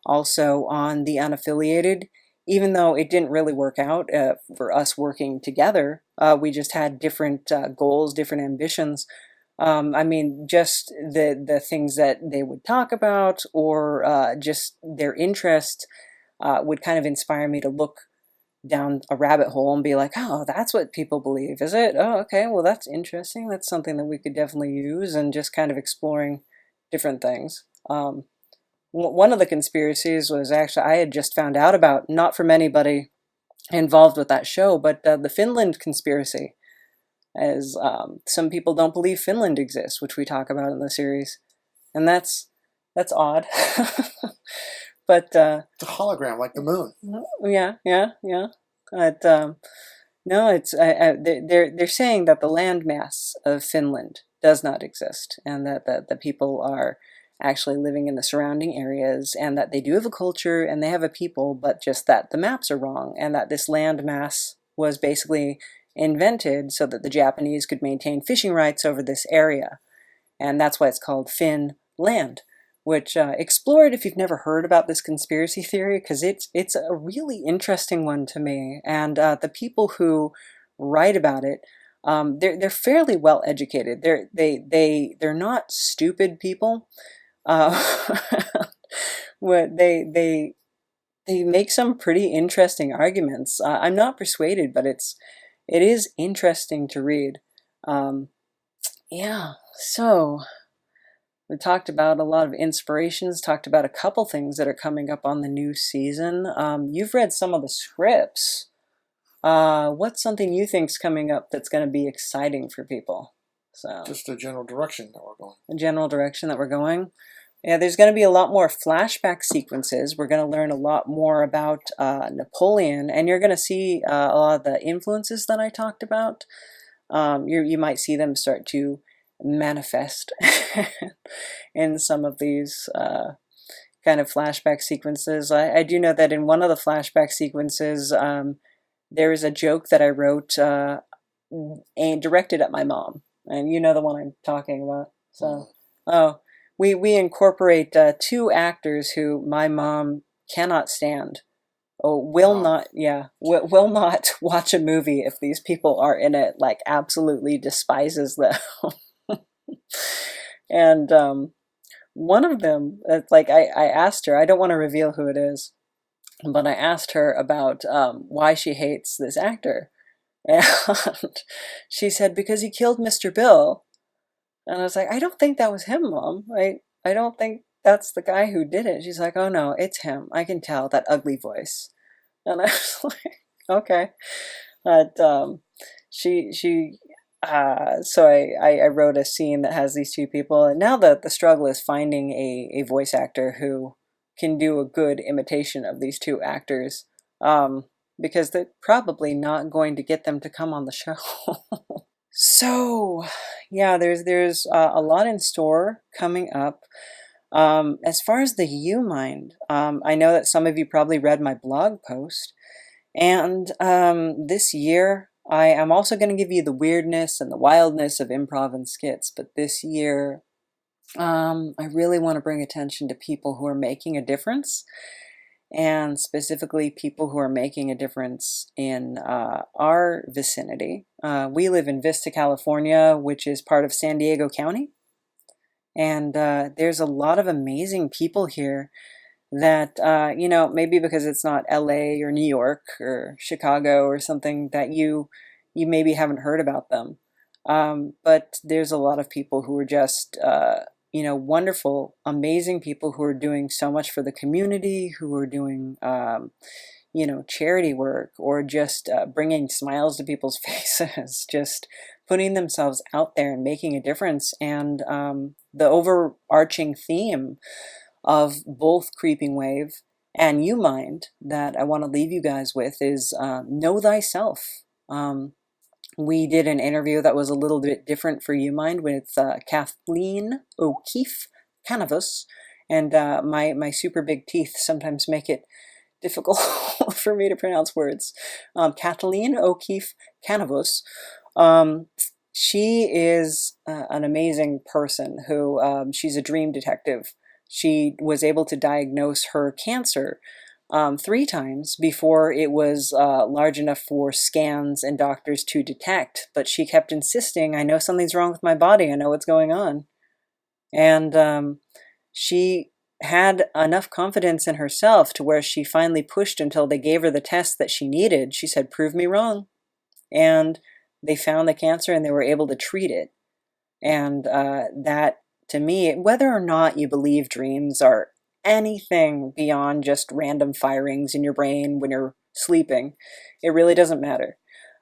also on The Unaffiliated, even though it didn't really work out for us working together, we just had different goals, different ambitions. Just the things that they would talk about, or just their interest would kind of inspire me to look down a rabbit hole and be like, oh, that's what people believe, is it? Oh, okay, well, that's interesting. That's something that we could definitely use, and just kind of exploring different things. One of the conspiracies was actually, I had just found out about, not from anybody involved with that show, but the Finland conspiracy. As some people don't believe Finland exists, which we talk about in the series, and that's odd. But it's a hologram, like the moon. Yeah. But no, it's they're saying that the landmass of Finland does not exist, and that the people are actually living in the surrounding areas, and that they do have a culture and they have a people, but just that the maps are wrong, and that this landmass was basically invented so that the Japanese could maintain fishing rights over this area. And that's why it's called Finland, which explored, if you've never heard about this conspiracy theory, because it's a really interesting one to me. And the people who write about it, they're fairly well educated. They're not stupid people. They make some pretty interesting arguments. I'm not persuaded, but it is interesting to read. So we talked about a lot of inspirations, talked about a couple things that are coming up on the new season. You've read some of the scripts. What's something you think's coming up that's going to be exciting for people? So just the general direction that we're going. The general direction that we're going. Yeah, there's going to be a lot more flashback sequences. We're going to learn a lot more about Napoleon, and you're going to see a lot of the influences that I talked about. You might see them start to manifest in some of these kind of flashback sequences. I do know that in one of the flashback sequences, there is a joke that I wrote and directed at my mom, and you know the one I'm talking about. So, we incorporate two actors who my mom cannot stand. Will not watch a movie if these people are in it. Like, absolutely despises them. And one of them, like, I asked her, I don't want to reveal who it is, but I asked her about why she hates this actor. And she said, because he killed Mr. Bill. And I was like, I don't think that was him, Mom. I don't think that's the guy who did it. She's like, oh no, it's him. I can tell, that ugly voice. And I was like, okay. But so I wrote a scene that has these two people, and now the struggle is finding a voice actor who can do a good imitation of these two actors, because they're probably not going to get them to come on the show. So, yeah, there's a lot in store coming up. As far as the U-Mind, I know that some of you probably read my blog post, and this year I am also going to give you the weirdness and the wildness of improv and skits, but this year I really want to bring attention to people who are making a difference, and specifically people who are making a difference in our vicinity. We live in Vista, California, which is part of San Diego County, and there's a lot of amazing people here that, maybe because it's not LA or New York or Chicago or something, that you maybe haven't heard about them. But there's a lot of people who are just, wonderful, amazing people who are doing so much for the community, who are doing, charity work, or just bringing smiles to people's faces, just putting themselves out there and making a difference. And the overarching theme of both Creeping Wave and U-Mind that I want to leave you guys with is know thyself. We did an interview that was a little bit different for U-Mind with Kathleen O'Keefe Canavus, and my super big teeth sometimes make it difficult for me to pronounce words. Kathleen O'Keefe Canavus. She is an amazing person who, she's a dream detective. She was able to diagnose her cancer 3 times before it was large enough for scans and doctors to detect. But she kept insisting, I know something's wrong with my body. I know what's going on. And she had enough confidence in herself to where she finally pushed until they gave her the test that she needed. She said, prove me wrong. And they found the cancer and they were able to treat it. And that, to me, whether or not you believe dreams are anything beyond just random firings in your brain when you're sleeping, it really doesn't matter.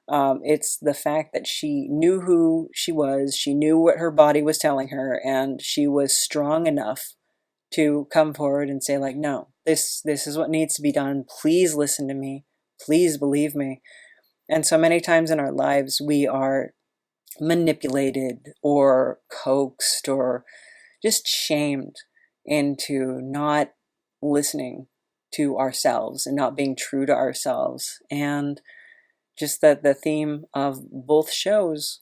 It's the fact that she knew who she was, she knew what her body was telling her, and she was strong enough to come forward and say, like, no, this is what needs to be done. Please listen to me. Please believe me. And so many times in our lives, we are manipulated or coaxed or just shamed into not listening to ourselves and not being true to ourselves. And just that the theme of both shows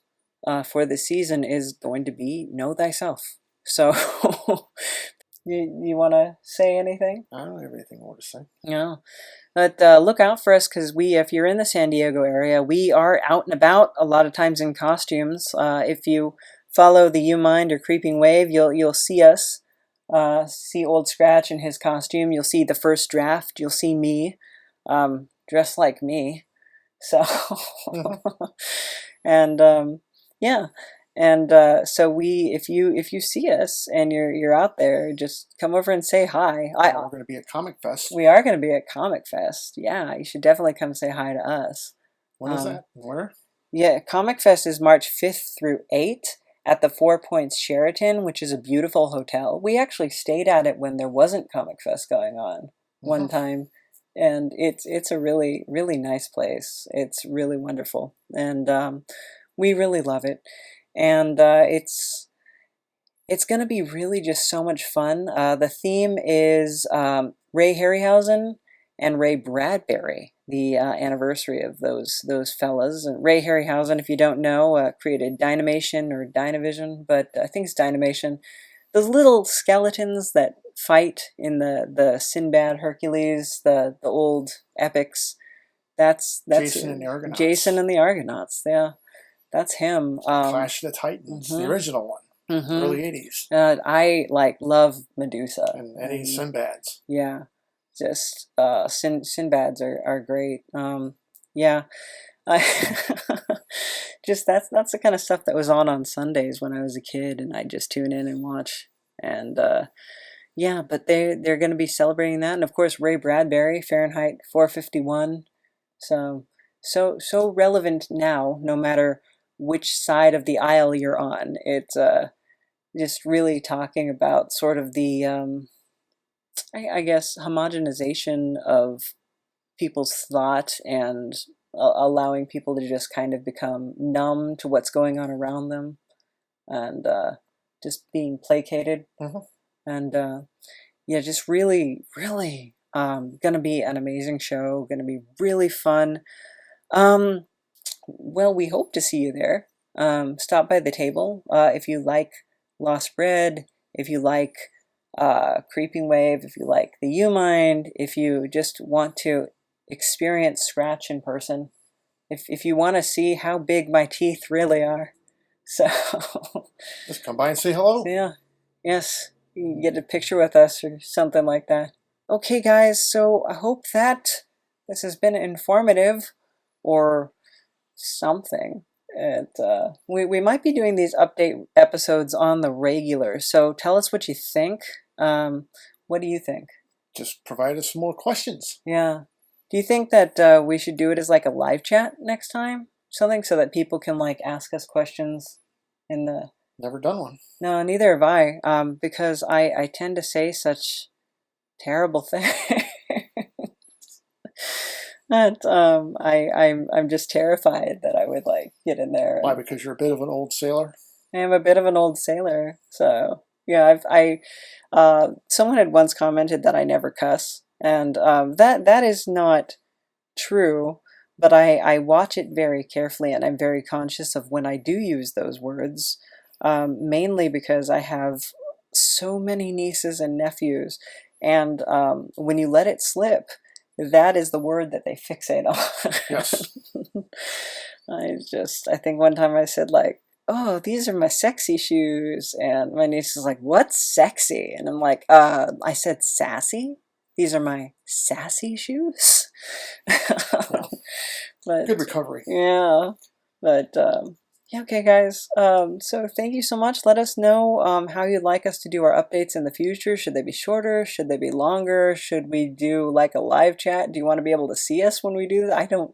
for the season is going to be know thyself. So you want to say anything? I don't have anything more to say. No. But look out for us, because if you're in the San Diego area, we are out and about a lot of times in costumes. If you follow the U-Mind or Creeping Wave, you'll see us, see Old Scratch in his costume. You'll see the first draft. You'll see me, dressed like me. So, and yeah. And so if you see us and you're out there, just come over and say hi. We're going to be at Comic Fest. We are going to be at Comic Fest. Yeah, you should definitely come say hi to us. When is that? Where? Yeah, Comic Fest is March 5th through 8th at the Four Points Sheraton, which is a beautiful hotel. We actually stayed at it when there wasn't Comic Fest going on one time. And it's a really, really nice place. It's really wonderful. And we really love it. And it's going to be really just so much fun. The theme is Ray Harryhausen and Ray Bradbury, the anniversary of those fellas. And Ray Harryhausen, if you don't know, created Dynamation or Dynavision, but I think it's Dynamation. Those little skeletons that fight in the Sinbad Hercules, the old epics. That's Jason and the Argonauts. Jason and the Argonauts, yeah. That's him. Clash of the Titans, the original one, early 80s. I love Medusa. And any Sinbads. Yeah, just Sinbads are great. Yeah, just that's the kind of stuff that was on Sundays when I was a kid, and I'd just tune in and watch. And yeah, but they're going to be celebrating that, and of course Ray Bradbury, Fahrenheit 451. So relevant now, no matter which side of the aisle you're on. It's just really talking about sort of the I guess, homogenization of people's thought and allowing people to just kind of become numb to what's going on around them and just being placated. Mm-hmm. And yeah, just really, really gonna be an amazing show, gonna be really fun. Well, we hope to see you there. Stop by the table if you like Lost Bread, if you like Creeping Wave, if you like the U-Mind, if you just want to experience Scratch in person, if you want to see how big my teeth really are. So just come by and say hello. Yeah, yes, you can get a picture with us or something like that. Okay, guys, so I hope that this has been informative or something. And we might be doing these update episodes on the regular, so tell us what you think. What do you think? Just provide us some more questions. Yeah. Do you think that we should do it as like a live chat next time? Something so that people can like ask us questions in the... Never done one. No, neither have I, because I tend to say such terrible things. That I'm just terrified that I would like get in there. Why? Because you're a bit of an old sailor? I am a bit of an old sailor, so yeah. Someone had once commented that I never cuss, and that is not true. But I watch it very carefully, and I'm very conscious of when I do use those words, mainly because I have so many nieces and nephews, and when you let it slip, that is the word that they fixate on. Yes. I think one time I said like, oh, these are my sexy shoes. And my niece is like, what's sexy? And I'm like, I said sassy. These are my sassy shoes. Well, but, good recovery. Yeah. But, yeah, okay, guys. So thank you so much. Let us know how you'd like us to do our updates in the future. Should they be shorter? Should they be longer? Should we do like a live chat? Do you want to be able to see us when we do that? I don't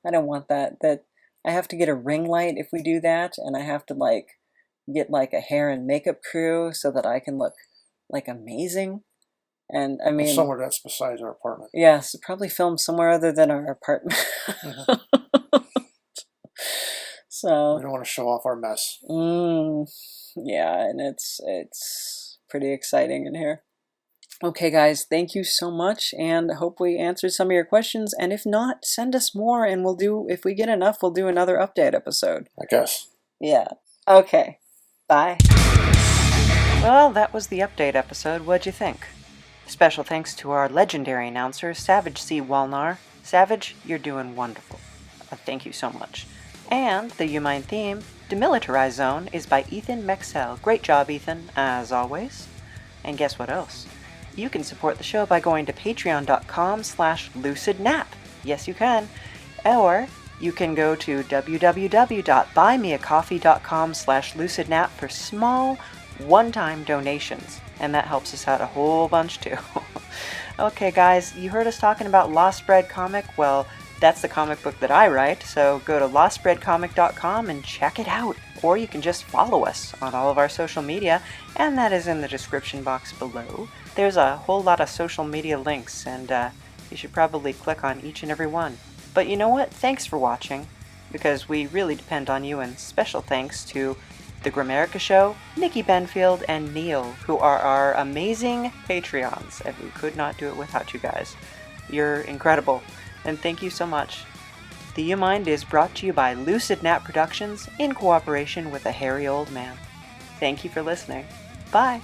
want that. That I have to get a ring light if we do that, and I have to like get like a hair and makeup crew so that I can look like amazing. And I mean, somewhere that's besides our apartment. Yes, probably film somewhere other than our apartment. Mm-hmm. So we don't want to show off our mess. Yeah, and it's pretty exciting in here. Okay, guys, thank you so much, and I hope we answered some of your questions. And if not, send us more, and we'll do. If we get enough, we'll do another update episode. I guess. Yeah. Okay. Bye. Well, that was the update episode. What'd you think? Special thanks to our legendary announcer, Savage C. Walnar. Savage, you're doing wonderful. Thank you so much. And the You Mind theme, Demilitarized Zone, is by Ethan Meixsell. Great job, Ethan, as always. And guess what else? You can support the show by going to patreon.com/lucidnap. Yes, you can. Or you can go to www.buymeacoffee.com/lucidnap for small, one-time donations. And that helps us out a whole bunch, too. Okay, guys, you heard us talking about Lost Bread comic? Well, that's the comic book that I write, so go to lostbreadcomic.com and check it out. Or you can just follow us on all of our social media, and that is in the description box below. There's a whole lot of social media links, and you should probably click on each and every one. But you know what? Thanks for watching, because we really depend on you, and special thanks to The Grammarica Show, Nikki Benfield, and Neil, who are our amazing Patreons, and we could not do it without you guys. You're incredible. And thank you so much. The You Mind is brought to you by Lucid Nap Productions in cooperation with a hairy old man. Thank you for listening. Bye!